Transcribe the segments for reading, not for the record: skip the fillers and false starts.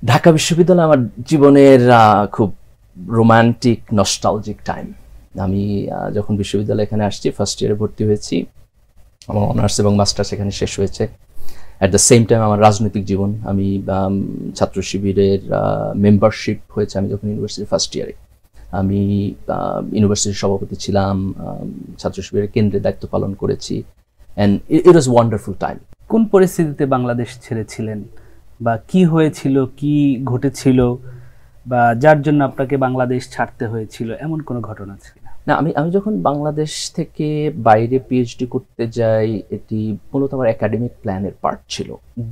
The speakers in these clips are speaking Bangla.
ঢাকা বিশ্ববিদ্যালয় আমার জীবনের খুব রোমান্টিক নস্টালজিক টাইম। আমি যখন বিশ্ববিদ্যালয়ে এখানে আসছি, ফার্স্ট ইয়ারে ভর্তি হয়েছি, আমার অনার্স এবং মাস্টার্স এখানে শেষ হয়েছে। অ্যাট দ্য সেম টাইম আমার রাজনৈতিক জীবন, আমি ছাত্র শিবিরের মেম্বারশিপ হয়েছে আমি যখন ইউনিভার্সিটির ফার্স্ট ইয়ারে। আমি ইউনিভার্সিটির সভাপতি ছিলাম, ছাত্র শিবিরের কেন্দ্রে দায়িত্ব পালন করেছি, and it was wonderful time. কোন পরিস্থিতিতে বাংলাদেশ ছেড়েছিলেন, বা কি হয়েছিল, কি ঘটেছিল, বা যার জন্য আপনাকে বাংলাদেশ ছাড়তে হয়েছিল, এমন কোনো ঘটনা আছে কিনা? না, আমি যখন বাংলাদেশ থেকে বাইরে পিএইচডি করতে যাই, এটি মূলত আমার একাডেমিক প্ল্যানের পার্ট ছিল।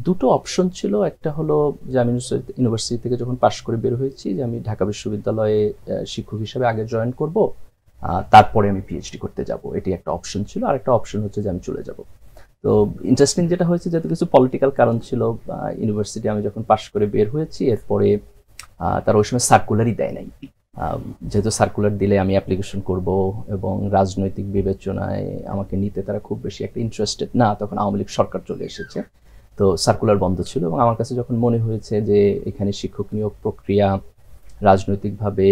দুটো অপশন ছিল, একটা হলো যে আমি ইউনিভার্সিটি থেকে যখন পাশ করে বের হয়েছি যে আমি ঢাকা বিশ্ববিদ্যালয়ে শিক্ষক হিসাবে আগে জয়েন করব, তারপরে আমি পিএইচডি করতে যাব, এটি একটা অপশন ছিল। আর একটা অপশন হচ্ছে যে আমি চলে যাব। তো ইন্টারেস্টিং যেটা হয়েছে, যেহেতু কিছু পলিটিক্যাল কারণ ছিল, ইউনিভার্সিটি আমি যখন পাশ করে বের হয়েছি, এরপরে তারা ওই সময় সার্কুলারই দেয় নাই। যেহেতু সার্কুলার দিলে আমি অ্যাপ্লিকেশন করব এবং রাজনৈতিক বিবেচনায় আমাকে নিতে তারা খুব বেশি একটা ইন্টারেস্টেড না, তখন আওয়ামী লীগ সরকার চলে এসেছে, তো সার্কুলার বন্ধ ছিল। এবং আমার কাছে যখন মনে হয়েছে যে এখানে শিক্ষক নিয়োগ প্রক্রিয়া রাজনৈতিকভাবে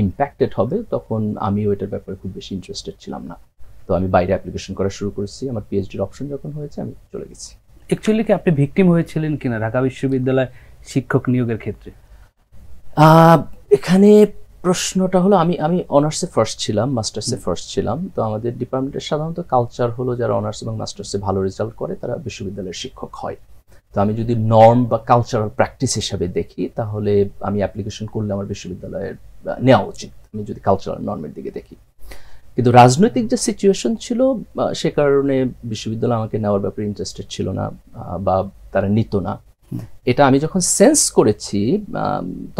ইম্প্যাক্টেড হবে, তখন আমিও এটার ব্যাপারে খুব বেশি ইন্টারেস্টেড ছিলাম না। তো আমি বাইরে অ্যাপ্লিকেশন করা শুরু করেছি। আমার পিএইচডির অপশন যখন হয়েছে আমি চলে গেছি। অ্যাকচুয়ালি কি আপনি ভিকটিম হয়েছিলেন কিনা ঢাকা বিশ্ববিদ্যালয় শিক্ষক নিয়োগের ক্ষেত্রে? এখানে প্রশ্নটা হলো, আমি অনার্সে ফার্স্ট ছিলাম, মাস্টার্সে ফার্স্ট ছিলাম। তো আমাদের ডিপার্টমেন্টের সাধারণত কালচার হলো যারা অনার্স এবং মাস্টার্সে ভালো রেজাল্ট করে তারা বিশ্ববিদ্যালয়ের শিক্ষক হয়। তো আমি যদি নর্ম বা কালচারাল প্র্যাকটিস হিসাবে দেখি, তাহলে আমি অ্যাপ্লিকেশন করলে আমার বিশ্ববিদ্যালয়ের নেওয়া উচিত, আমি যদি কালচারাল নর্মের দিকে দেখি। কিন্তু রাজনৈতিক যে সিচুয়েশন ছিল, সে কারণে বিশ্ববিদ্যালয় আমাকে নেওয়ার ব্যাপারে ইন্টারেস্টেড ছিল না, বা তারা নিত না। এটা আমি যখন সেন্স করেছি,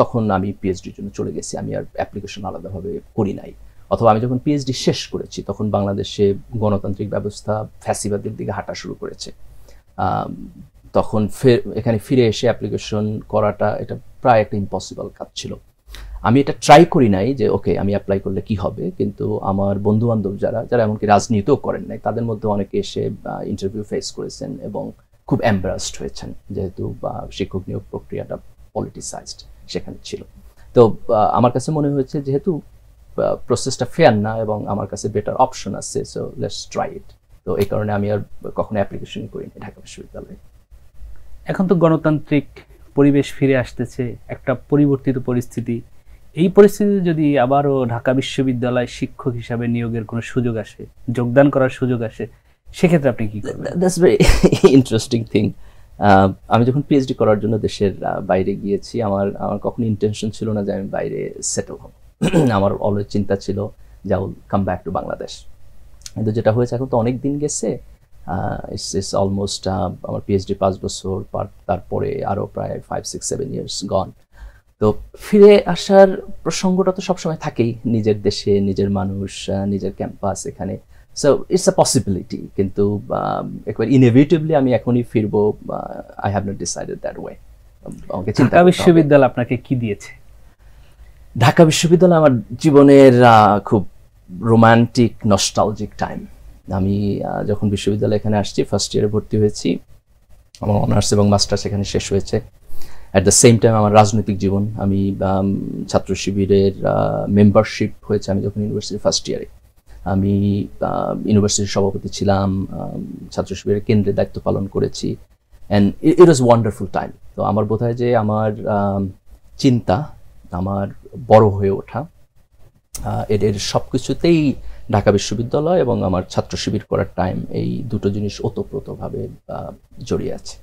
তখন আমি পিএইচডির জন্য চলে গেছি। আমি আর অ্যাপ্লিকেশন আলাদাভাবে করি নাই। অথবা আমি যখন পিএইচডি শেষ করেছি, তখন বাংলাদেশে গণতান্ত্রিক ব্যবস্থা ফ্যাসিবাদের দিকে হাঁটা শুরু করেছে। তখন এখানে ফিরে এসে অ্যাপ্লিকেশন করাটা এটা প্রায় একটা ইম্পসিবল কাজ ছিল। আমি এটা ট্রাই করি নাই যে ওকে আমি অ্যাপ্লাই করলে কি হবে, কিন্তু আমার বন্ধু বান্ধব যারা এমনকি রাজনীতিও করেন নাই, তাদের মধ্যে অনেকে এসে ইন্টারভিউ ফেস করেছেন এবং খুব এম্বারাসড হয়েছেন, যেহেতু শিক্ষক নিয়োগ প্রক্রিয়াটা পলিটিসাইজড সেখানে ছিল। তো আমার কাছে মনে হয়েছে যেহেতু প্রসেসটা ফেয়ার না এবং আমার কাছে বেটার অপশন আছে, সো লেটস ট্রাই ইট। তো এই কারণে আমি আর কখনো অ্যাপ্লিকেশন করিনি ঢাকা বিশ্ববিদ্যালয়ে। এখন তো গণতান্ত্রিক পরিবেশ ফিরে আসতেছে, একটা পরিবর্তিত পরিস্থিতি। এই পরিস্থিতিতে যদি আবারও ঢাকা বিশ্ববিদ্যালয় শিক্ষক হিসাবে নিয়োগের কোনো সুযোগ আসে, যোগদান করার সুযোগ আসে, সেক্ষেত্রে আপনি কি করবেন? That's very interesting thing. আমি যখন পিএইচডি করার জন্য দেশের বাইরে গিয়েছি, আমার কখনো ইন্টেনশন ছিল না যে আমি বাইরে সেটেল হব। আমার অলওয়েজ চিন্তা ছিল যে I will come back to Bangladesh. কিন্তু যেটা হয়েছে, এখন তো অনেক দিন গেছে, ইটস অলমোস্ট আমার পিএইচডি 5 বছর, তারপরে আরও প্রায় 5, 6, 7 ইয়ার্স গন। তো ফিরে আসার প্রসঙ্গটা তো সবসময় থাকেই, নিজের দেশে, নিজের মানুষ, নিজের ক্যাম্পাস এখানে। সো ইটস আ পসিবিলিটি, কিন্তু একবার ইনএভিটেবলি আমি এখনই ফিরবো, I have not decided that way. Dhaka বিশ্ববিদ্যালয় আপনাকে কি দিয়েছে? ঢাকা বিশ্ববিদ্যালয় আমার জীবনের খুব রোমান্টিক নস্টালজিক টাইম। আমি যখন বিশ্ববিদ্যালয়ে এখানে আসছি, ফার্স্ট ইয়ারে ভর্তি হয়েছি, আমার অনার্স এবং মাস্টার্স এখানে শেষ হয়েছে। অ্যাট দ্য সেম টাইম আমার রাজনৈতিক জীবন, আমি ছাত্র শিবিরের মেম্বারশিপ হয়েছে আমি যখন ইউনিভার্সিটির ফার্স্ট ইয়ারে। আমি ইউনিভার্সিটির সভাপতি ছিলাম, ছাত্র শিবিরের কেন্দ্রে দায়িত্ব পালন করেছি, and it was wonderful time. তো আমার বোধ হয় যে আমার চিন্তা, আমার বড় হয়ে ওঠা, এর সব কিছুতেই ঢাকা বিশ্ববিদ্যালয় এবং আমার ছাত্র শিবির করার টাইম, এই দুটো জিনিস ওতপ্রোতভাবে জড়িয়ে আছে।